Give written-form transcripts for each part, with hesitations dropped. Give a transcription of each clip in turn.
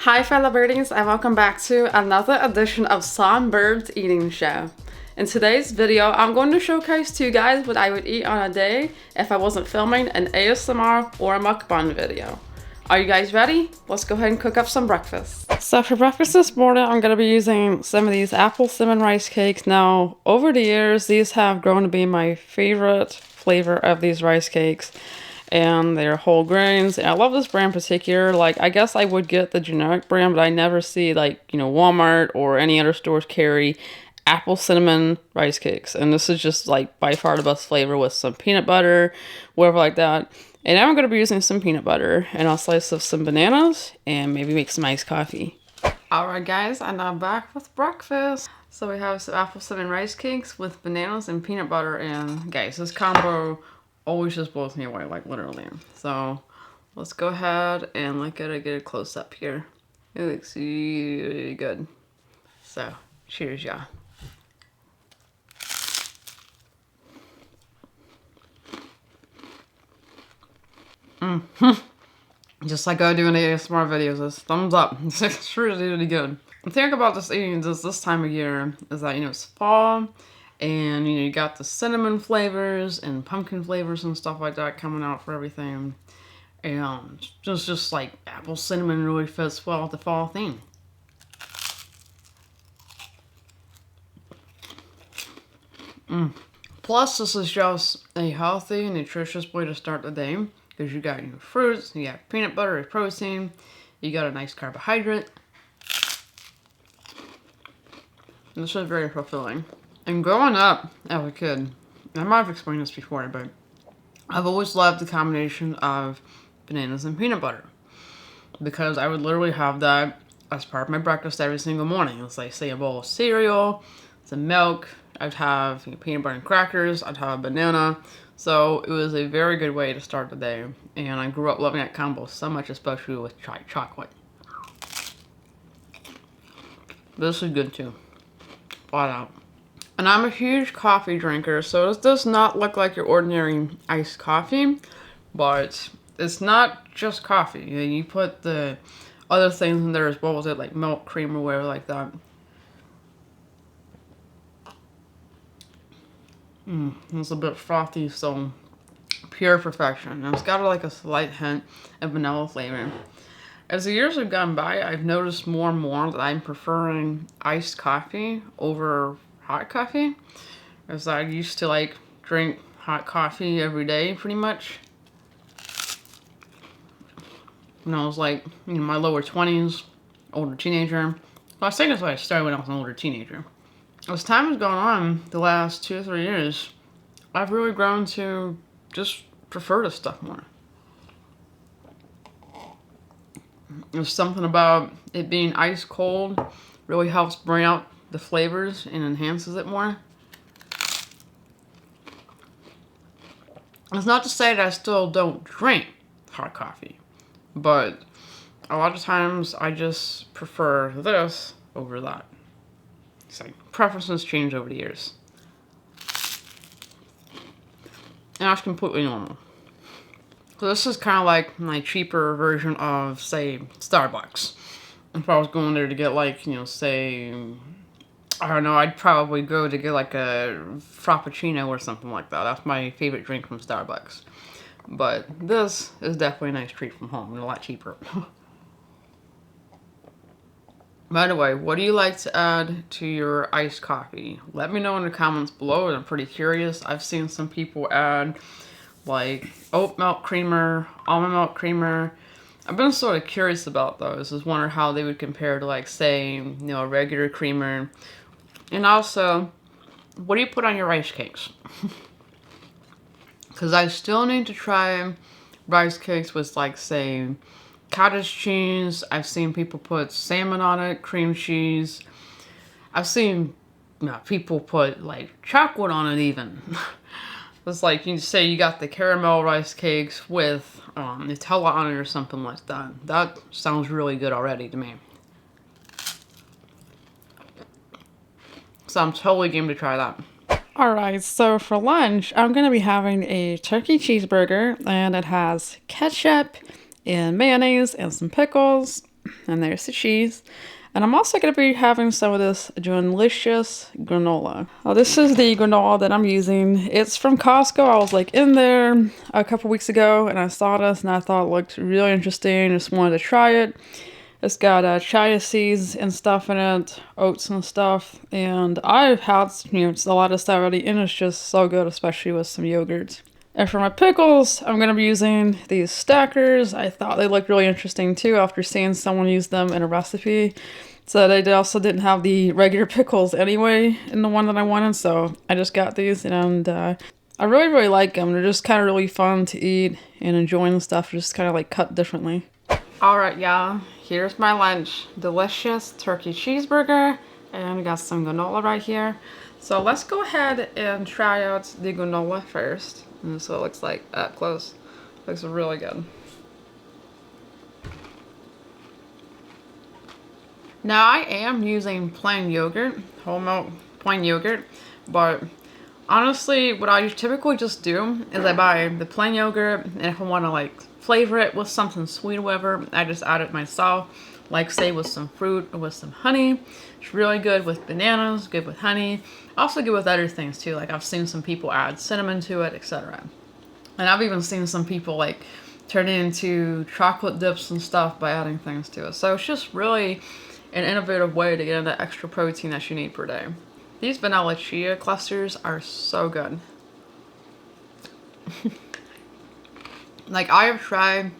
Hi fellow birdies and welcome back to another edition of SongByrd's eating show. In today's video, I'm going to showcase to you guys what I would eat on a day if I wasn't filming an ASMR or a mukbang video. Are you guys ready? Let's go ahead and cook up some breakfast. So for breakfast this morning, I'm going to be using some of these apple cinnamon rice cakes. Now, over the years, these have grown to be my favorite flavor of these rice cakes. And they're whole grains. And I love this brand in particular. Like, I guess I would get the generic brand, but I never see, like, Walmart or any other stores carry apple cinnamon rice cakes. And this is just, like, by far the best flavor with some peanut butter, whatever like that. And now I'm going to be using some peanut butter and I'll slice up some bananas and maybe make some iced coffee. Alright guys, I'm now back with breakfast. So we have some apple cinnamon rice cakes with bananas and peanut butter. And guys, this combo always just blows me away, like literally. So let's go ahead and get a close up here. It looks really good. So cheers, y'all. Just like I do in the ASMR videos, it's thumbs up. It's really good. The thing about this eating this time of year is that, it's fall. And, you got the cinnamon flavors and pumpkin flavors and stuff like that coming out for everything. And just like apple cinnamon really fits well with the fall theme. Plus, this is just a healthy, nutritious way to start the day. Because you got fruits, you got peanut butter, protein, you got a nice carbohydrate. This is very fulfilling. And growing up as a kid, I might have explained this before, but I've always loved the combination of bananas and peanut butter. Because I would literally have that as part of my breakfast every single morning. It's like, say, a bowl of cereal, some milk, I'd have peanut butter and crackers, I'd have a banana. So it was a very good way to start the day. And I grew up loving that combo so much, especially with chocolate. This is good too. Flat out. And I'm a huge coffee drinker, so this does not look like your ordinary iced coffee, but it's not just coffee. You put the other things in there as well as it, like milk, cream, or whatever like that. It's a bit frothy, so pure perfection. And it's got like a slight hint of vanilla flavor. As the years have gone by, I've noticed more and more that I'm preferring iced coffee over hot coffee, as I used to drink hot coffee every day pretty much. When I was in my lower 20s, older teenager. Well, I say that's why I started when I was an older teenager. As time has gone on, the last 2 or 3 years, I've really grown to just prefer this stuff more. There's something about it being ice cold really helps bring out the flavors and enhances it more. It's not to say that I still don't drink hot coffee, but a lot of times I just prefer this over that. It's like preferences change over the years. And that's completely normal. So this is kind of like my cheaper version of, say, Starbucks. If I was going there to get say, I don't know, I'd probably go to get a Frappuccino or something like that. That's my favorite drink from Starbucks. But this is definitely a nice treat from home and a lot cheaper. By the way, what do you like to add to your iced coffee? Let me know in the comments below. I'm pretty curious. I've seen some people add oat milk creamer, almond milk creamer. I've been sort of curious about those. Just wonder how they would compare to say, a regular creamer. And also, what do you put on your rice cakes? Because I still need to try rice cakes with say, cottage cheese. I've seen people put salmon on it, cream cheese. I've seen people put chocolate on it even. It's you say you got the caramel rice cakes with Nutella on it or something like that. That sounds really good already to me. So I'm totally game to try that. Alright, so for lunch, I'm going to be having a turkey cheeseburger, and it has ketchup and mayonnaise and some pickles. And there's the cheese. And I'm also going to be having some of this delicious granola. Oh, this is the granola that I'm using. It's from Costco. I was like in there a couple weeks ago and I saw this and I thought it looked really interesting. Just wanted to try it. It's got chia seeds and stuff in it, oats and stuff. And I've had, it's a lot of stuff already and it's just so good, especially with some yogurt. And for my pickles, I'm going to be using these stackers. I thought they looked really interesting too after seeing someone use them in a recipe. So they also didn't have the regular pickles anyway in the one that I wanted, so I just got these and I really, really like them. They're just kind of really fun to eat and enjoying stuff, just kind of like cut differently. Alright y'all, here's my lunch. Delicious turkey cheeseburger, and we got some granola right here. So let's go ahead and try out the granola first. And this is what it looks like up close. Looks really good. Now I am using plain yogurt, whole milk plain yogurt, but honestly what I typically just do is I buy the plain yogurt, and if I want to like flavor it with something sweet or whatever, I just add it myself, like say with some fruit or with some honey. It's really good with bananas, good with honey, also good with other things too, like I've seen some people add cinnamon to it, etc. And I've even seen some people like turn it into chocolate dips and stuff by adding things to it. So it's just really an innovative way to get that extra protein that you need per day. These vanilla chia clusters are so good. Like I have tried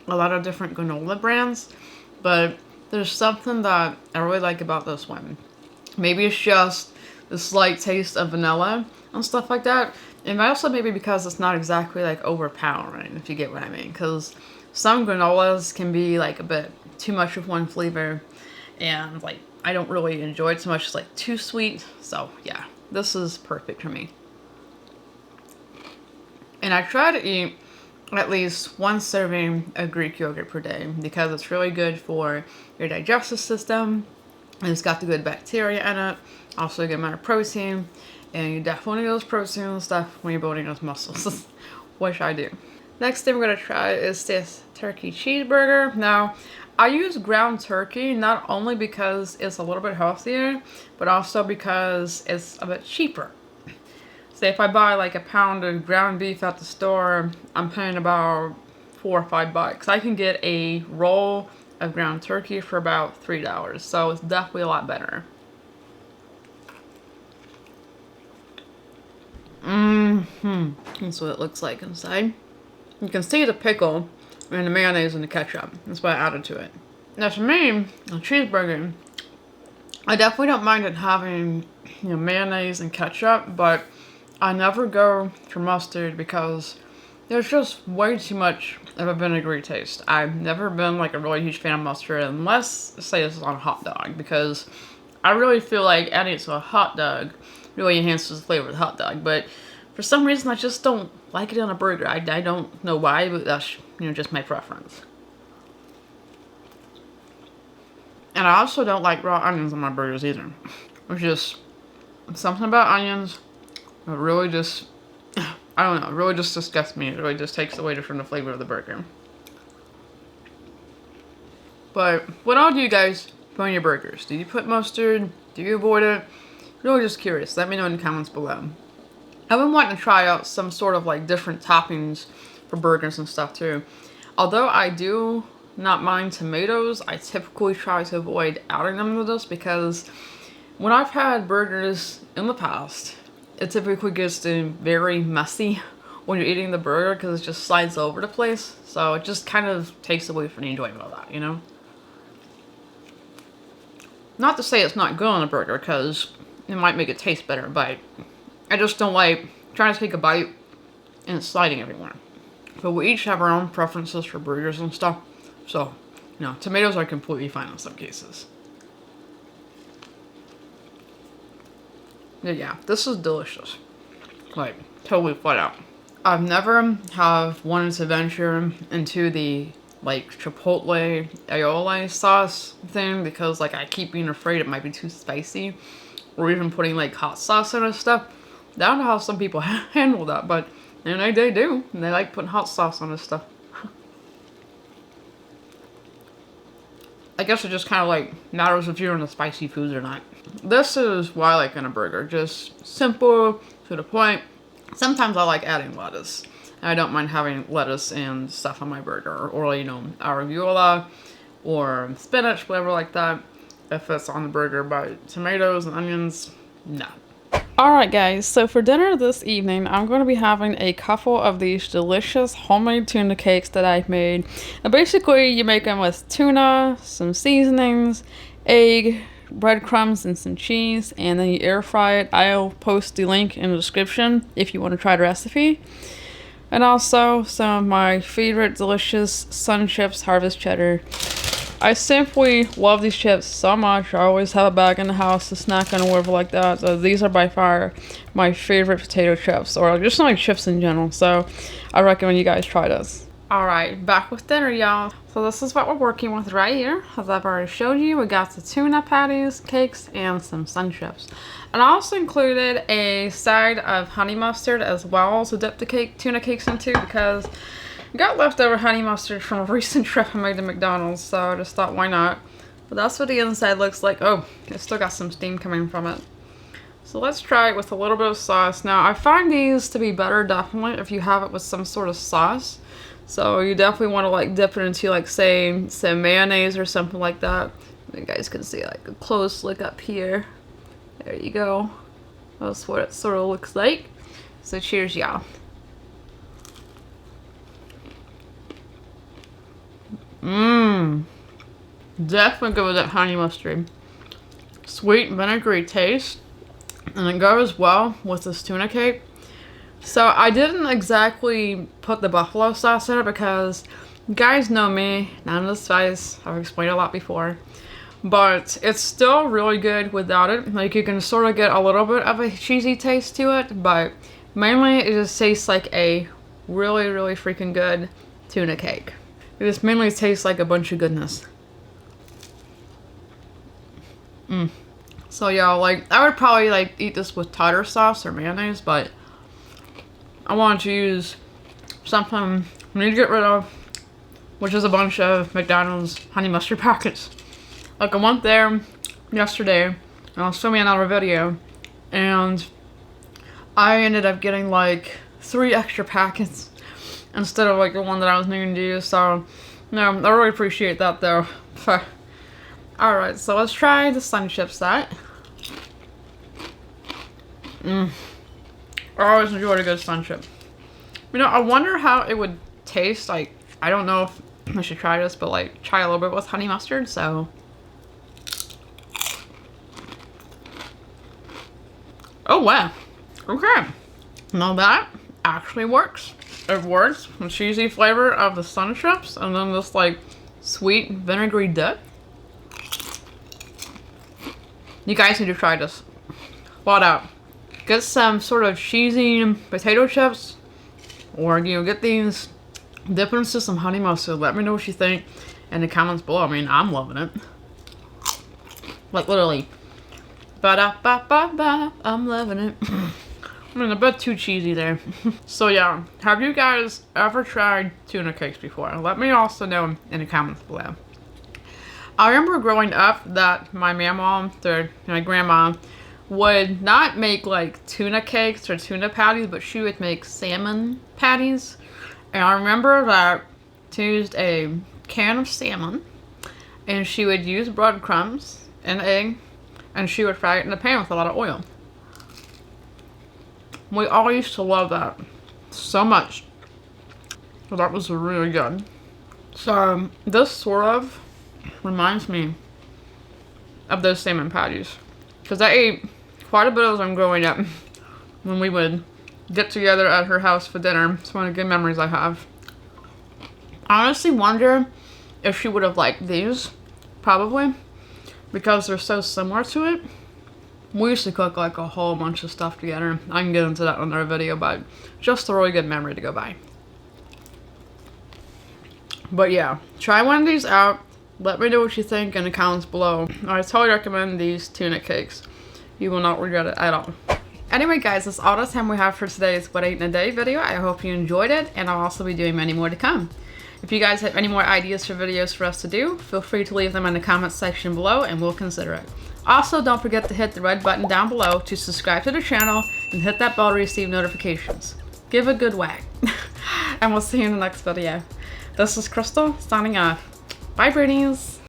a lot of different granola brands, but there's something that I really like about this one. Maybe it's just the slight taste of vanilla and stuff like that. And also maybe because it's not exactly like overpowering, if you get what I mean. Because some granolas can be like a bit too much of one flavor, and like I don't really enjoy it so much. It's like too sweet. So yeah, this is perfect for me. And I try to eat at least one serving of Greek yogurt per day because it's really good for your digestive system, and it's got the good bacteria in it, also a good amount of protein, and you definitely need those protein and stuff when you're building those muscles, which I do. Next thing we're going to try is this turkey cheeseburger. Now, I use ground turkey not only because it's a little bit healthier, but also because it's a bit cheaper. Say if I buy like a pound of ground beef at the store, I'm paying about $4 or $5. I can get a roll of ground turkey for about $3, so it's definitely a lot better. That's what it looks like inside. You can see the pickle and the mayonnaise and the ketchup. That's what I added to it. Now for me, a cheeseburger, I definitely don't mind it having, mayonnaise and ketchup, but I never go for mustard because there's just way too much of a vinegary taste. I've never been like a really huge fan of mustard unless, say, this is on a hot dog, because I really feel like adding it to a hot dog really enhances the flavor of the hot dog. But for some reason, I just don't like it on a burger. I don't know why, but that's just my preference. And I also don't like raw onions on my burgers either. It's just something about onions. It really just, I don't know, it really just disgusts me. It really just takes away from the flavor of the burger. But what all do you guys put on your burgers? Do you put mustard? Do you avoid it? Really just curious. Let me know in the comments below. I've been wanting to try out some sort of like different toppings for burgers and stuff too. Although I do not mind tomatoes, I typically try to avoid adding them to this because when I've had burgers in the past, it typically gets very messy when you're eating the burger because it just slides all over the place. So it just kind of takes away from the enjoyment of that, Not to say it's not good on a burger because it might make it taste better, but I just don't like trying to take a bite and it's sliding everywhere. But we each have our own preferences for burgers and stuff. So, tomatoes are completely fine in some cases. Yeah, this is delicious. Like, totally flat out. I've never have wanted to venture into the, like, chipotle aioli sauce thing because, like, I keep being afraid it might be too spicy. Or even putting, like, hot sauce in and stuff. I don't know how some people handle that, but they do. And they like putting hot sauce on this stuff. I guess it just kind of like matters if you're into spicy foods or not. This is what I like in a burger. Just simple, to the point. Sometimes I like adding lettuce. I don't mind having lettuce and stuff on my burger. Or, you know, arugula or spinach, whatever like that. If it's on the burger, but tomatoes and onions, no. Alright guys, so for dinner this evening, I'm going to be having a couple of these delicious homemade tuna cakes that I've made. And basically, you make them with tuna, some seasonings, egg, breadcrumbs, and some cheese, and then you air fry it. I'll post the link in the description if you want to try the recipe. And also, some of my favorite delicious Sun Chips Harvest Cheddar. I simply love these chips so much. I always have a bag in the house to snack on or whatever like that. So these are by far my favorite potato chips, or just like chips in general. So I recommend you guys try this. Alright, back with dinner, y'all. So this is what we're working with right here. As I've already showed you, we got the tuna patties, cakes, and some Sun Chips. And I also included a side of honey mustard as well to dip the tuna cakes into, because I got leftover honey mustard from a recent trip I made to McDonald's, so I just thought, why not? But that's what the inside looks like. Oh, it's still got some steam coming from it. So let's try it with a little bit of sauce. Now, I find these to be better, definitely, if you have it with some sort of sauce. So you definitely want to, like, dip it into, like, say some mayonnaise or something like that. You guys can see, like, a close look up here. There you go. That's what it sort of looks like. So cheers, y'all. Mmm. Definitely go with that honey mustard. Sweet vinegary taste. And it goes well with this tuna cake. So I didn't exactly put the buffalo sauce in it because you guys know me, not into spice. I've explained a lot before. But it's still really good without it. Like, you can sort of get a little bit of a cheesy taste to it, but mainly it just tastes like a really, really freaking good tuna cake. It just mainly tastes like a bunch of goodness. So yeah, like, I would probably like eat this with tartar sauce or mayonnaise, but I wanted to use something I need to get rid of, which is a bunch of McDonald's honey mustard packets. Like, I went there yesterday, and I was filming another video, and I ended up getting like 3 extra packets instead of like the one that I was needing to use. So, no, I really appreciate that though. Alright, so let's try the Sun Chips set. I always enjoyed a good Sun Chip. You know, I wonder how it would taste. Like, I don't know if I should try this, but like, try a little bit with honey mustard, so. Oh wow. Okay. Now that actually works. It works. The cheesy flavor of the Sun Chips, and then this like sweet vinegary dip. You guys need to try this. Flat out. Get some sort of cheesy potato chips, or, you know, get these, dip into some honey mustard. Let me know what you think in the comments below. I mean, I'm loving it. Like, literally. Ba-da-ba-ba-ba. I'm loving it. I mean, a bit too cheesy there. So yeah, have you guys ever tried tuna cakes before? Let me also know in the comments below. I remember growing up that my mama, or my grandma, would not make like tuna cakes or tuna patties, but she would make salmon patties. And I remember that she used a can of salmon, and she would use breadcrumbs and egg, and she would fry it in a pan with a lot of oil. We all used to love that so much. So that was really good. So this sort of reminds me of those salmon patties, because I ate quite a bit of them growing up when we would get together at her house for dinner. It's one of the good memories I have. I honestly wonder if she would have liked these, probably, because they're so similar to it. We used to cook like a whole bunch of stuff together. I can get into that in another video, but just a really good memory to go by. But yeah, try one of these out. Let me know what you think in the comments below. I totally recommend these tuna cakes. You will not regret it at all. Anyway guys, that's all the time we have for today's What I Ate in a Day video. I hope you enjoyed it, and I'll also be doing many more to come. If you guys have any more ideas for videos for us to do, feel free to leave them in the comments section below and we'll consider it. Also, don't forget to hit the red button down below to subscribe to the channel and hit that bell to receive notifications. Give a good whack. And we'll see you in the next video. This is Crystal signing off. Bye, birdies!